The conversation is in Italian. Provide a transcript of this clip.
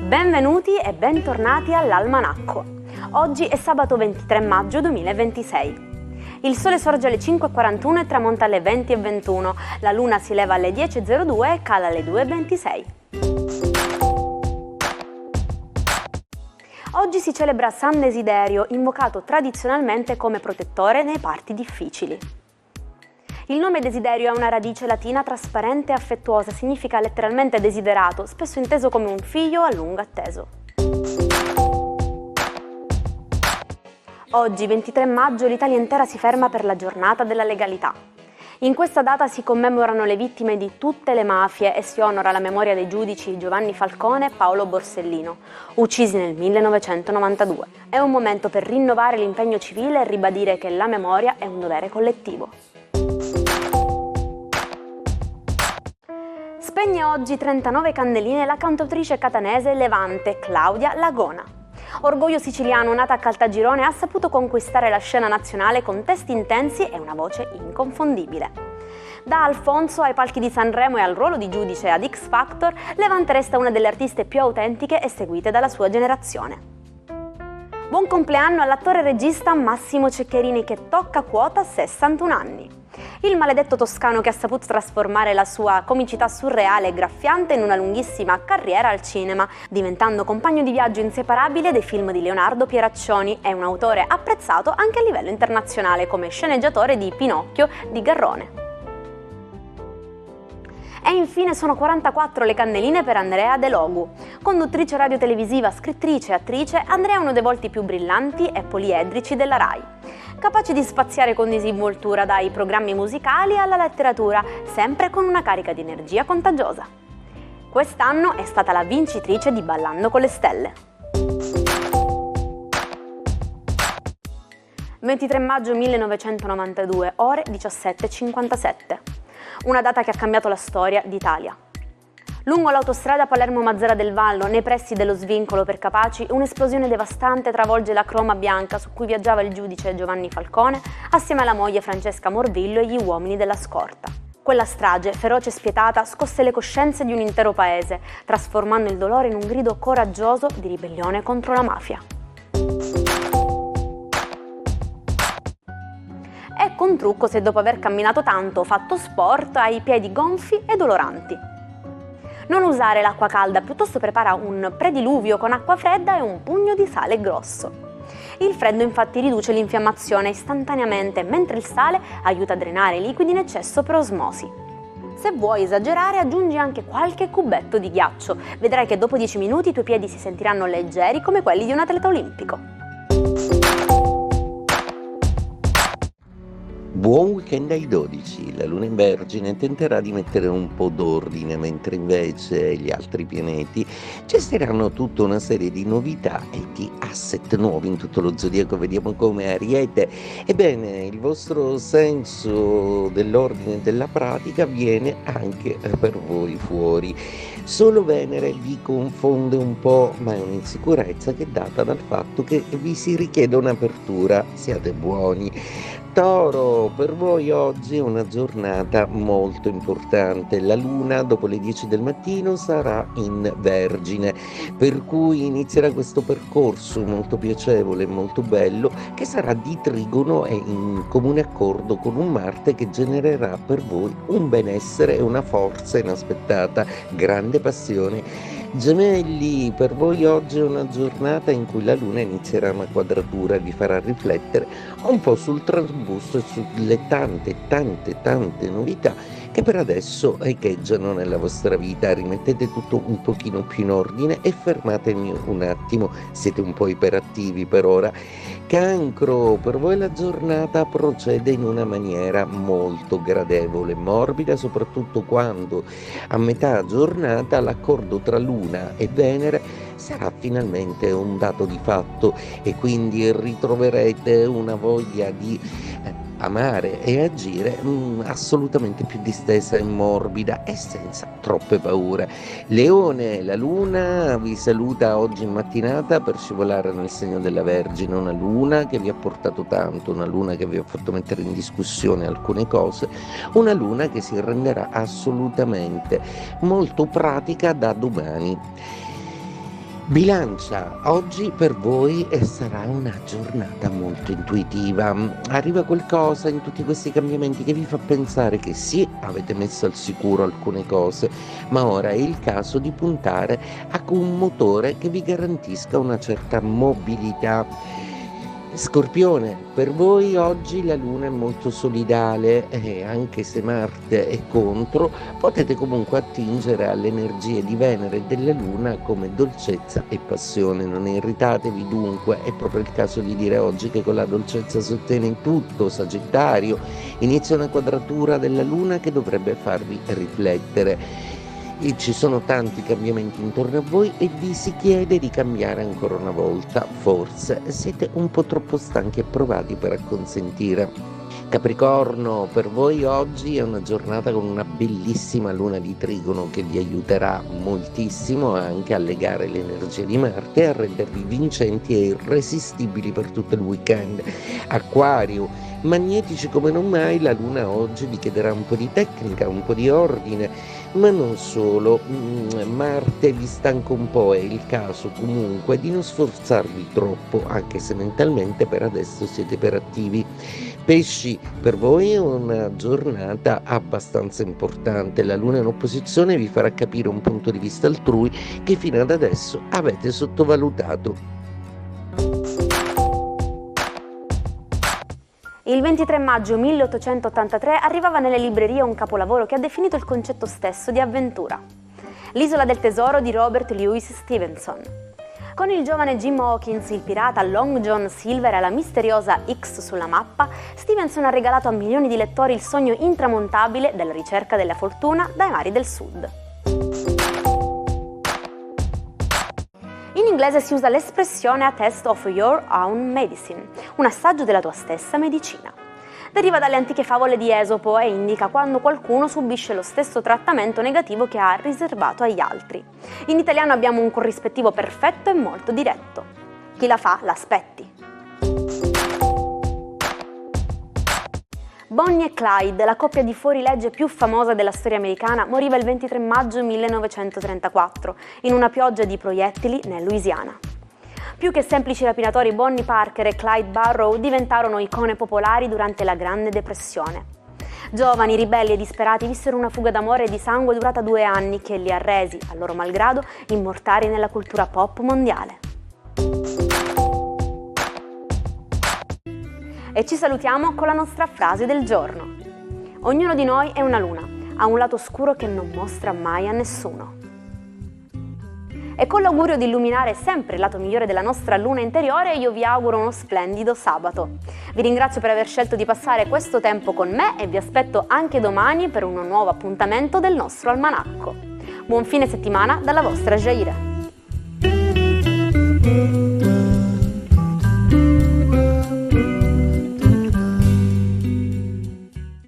Benvenuti e bentornati all'Almanacco. Oggi è sabato 23 maggio 2026. Il sole sorge alle 5:41 e tramonta alle 20:21. La luna si leva alle 10:02 e cala alle 2:26. Oggi si celebra San Desiderio, invocato tradizionalmente come protettore nei parti difficili. Il nome Desiderio ha una radice latina trasparente e affettuosa, significa letteralmente desiderato, spesso inteso come un figlio a lungo atteso. Oggi, 23 maggio, l'Italia intera si ferma per la giornata della legalità. In questa data si commemorano le vittime di tutte le mafie e si onora la memoria dei giudici Giovanni Falcone e Paolo Borsellino, uccisi nel 1992. È un momento per rinnovare l'impegno civile e ribadire che la memoria è un dovere collettivo. Spegne oggi 39 candeline la cantautrice catanese levante Claudia Lagona. Orgoglio siciliano, nata a Caltagirone, ha saputo conquistare la scena nazionale con testi intensi e una voce inconfondibile. Da Alfonso ai palchi di Sanremo e al ruolo di giudice ad X Factor, Levante resta una delle artiste più autentiche e seguite dalla sua generazione. Buon compleanno all'attore e regista Massimo Ceccherini, che tocca quota 61 anni. Il maledetto toscano che ha saputo trasformare la sua comicità surreale e graffiante in una lunghissima carriera al cinema, diventando compagno di viaggio inseparabile dei film di Leonardo Pieraccioni e un autore apprezzato anche a livello internazionale come sceneggiatore di Pinocchio di Garrone. E infine sono 44 le candeline per Andrea De Logu. Conduttrice radiotelevisiva, scrittrice e attrice, Andrea è uno dei volti più brillanti e poliedrici della RAI. Capace di spaziare con disinvoltura dai programmi musicali alla letteratura, sempre con una carica di energia contagiosa. Quest'anno è stata la vincitrice di Ballando con le Stelle. 23 maggio 1992, ore 17:57. Una data che ha cambiato la storia d'Italia. Lungo l'autostrada Palermo-Mazara del Vallo, nei pressi dello svincolo per Capaci, un'esplosione devastante travolge la Croma bianca su cui viaggiava il giudice Giovanni Falcone assieme alla moglie Francesca Morvillo e gli uomini della scorta. Quella strage, feroce e spietata, scosse le coscienze di un intero paese, trasformando il dolore in un grido coraggioso di ribellione contro la mafia. Ecco un trucco se dopo aver camminato tanto o fatto sport hai i piedi gonfi e doloranti. Non usare l'acqua calda, piuttosto prepara un prediluvio con acqua fredda e un pugno di sale grosso. Il freddo infatti riduce l'infiammazione istantaneamente, mentre il sale aiuta a drenare i liquidi in eccesso per osmosi. Se vuoi esagerare, aggiungi anche qualche cubetto di ghiaccio. Vedrai che dopo 10 minuti i tuoi piedi si sentiranno leggeri come quelli di un atleta olimpico. Buon weekend ai 12, la Luna in Vergine tenterà di mettere un po' d'ordine, mentre invece gli altri pianeti cesteranno tutta una serie di novità e di asset nuovi in tutto lo zodiaco. Vediamo come Ariete. Ebbene, il vostro senso dell'ordine e della pratica viene anche per voi fuori. Solo Venere vi confonde un po', ma è un'insicurezza che è data dal fatto che vi si richiede un'apertura. Siate buoni. Toro, per voi oggi è una giornata molto importante. La luna dopo le 10 del mattino sarà in Vergine, per cui inizierà questo percorso molto piacevole e molto bello, che sarà di trigono e in comune accordo con un Marte che genererà per voi un benessere e una forza inaspettata, grande passione. Gemelli, per voi oggi è una giornata in cui la luna inizierà una quadratura e vi farà riflettere un po' sul trambusto e sulle tante novità che per adesso echeggiano nella vostra vita. Rimettete tutto un pochino più in ordine e fermatemi un attimo, siete un po' iperattivi per ora. Cancro, per voi la giornata procede in una maniera molto gradevole, morbida, soprattutto quando a metà giornata l'accordo tra Luna e Venere sarà finalmente un dato di fatto e quindi ritroverete una voglia di amare e agire assolutamente più distesa e morbida e senza troppe paure. Leone, la luna vi saluta oggi in mattinata per scivolare nel segno della Vergine, una luna che vi ha portato tanto, una luna che vi ha fatto mettere in discussione alcune cose, una luna che si renderà assolutamente molto pratica da domani. Bilancia, oggi per voi sarà una giornata molto intuitiva. Arriva qualcosa in tutti questi cambiamenti che vi fa pensare che sì, avete messo al sicuro alcune cose, ma ora è il caso di puntare a un motore che vi garantisca una certa mobilità. Scorpione, per voi oggi la luna è molto solidale e anche se Marte è contro, potete comunque attingere alle energie di Venere e della luna come dolcezza e passione. Non irritatevi dunque, è proprio il caso di dire oggi che con la dolcezza si ottiene tutto. Sagittario, inizia una quadratura della luna che dovrebbe farvi riflettere. E ci sono tanti cambiamenti intorno a voi e vi si chiede di cambiare ancora una volta. Forse siete un po' troppo stanchi e provati per acconsentire. Capricorno, per voi oggi è una giornata con una bellissima luna di trigono che vi aiuterà moltissimo anche a legare le energie di Marte e a rendervi vincenti e irresistibili per tutto il weekend. Acquario, magnetici come non mai, la luna oggi vi chiederà un po' di tecnica, un po' di ordine, ma non solo. Marte vi stanca un po', è il caso comunque di non sforzarvi troppo, anche se mentalmente per adesso siete iperattivi. Pesci, per voi è una giornata abbastanza importante, la luna in opposizione vi farà capire un punto di vista altrui che fino ad adesso avete sottovalutato. Il 23 maggio 1883 arrivava nelle librerie un capolavoro che ha definito il concetto stesso di avventura. L'isola del tesoro di Robert Louis Stevenson. Con il giovane Jim Hawkins, il pirata Long John Silver e la misteriosa X sulla mappa, Stevenson ha regalato a milioni di lettori il sogno intramontabile della ricerca della fortuna dai mari del sud. In inglese si usa l'espressione a test of your own medicine, un assaggio della tua stessa medicina. Deriva dalle antiche favole di Esopo e indica quando qualcuno subisce lo stesso trattamento negativo che ha riservato agli altri. In italiano abbiamo un corrispettivo perfetto e molto diretto. Chi la fa, l'aspetti. Bonnie e Clyde, la coppia di fuorilegge più famosa della storia americana, moriva il 23 maggio 1934 in una pioggia di proiettili nel Louisiana. Più che semplici rapinatori, Bonnie Parker e Clyde Barrow diventarono icone popolari durante la Grande Depressione. Giovani, ribelli e disperati vissero una fuga d'amore e di sangue durata 2 anni che li ha resi, a loro malgrado, immortali nella cultura pop mondiale. E ci salutiamo con la nostra frase del giorno. Ognuno di noi è una luna, ha un lato oscuro che non mostra mai a nessuno. E con l'augurio di illuminare sempre il lato migliore della nostra luna interiore, io vi auguro uno splendido sabato. Vi ringrazio per aver scelto di passare questo tempo con me e vi aspetto anche domani per un nuovo appuntamento del nostro almanacco. Buon fine settimana dalla vostra Jaira.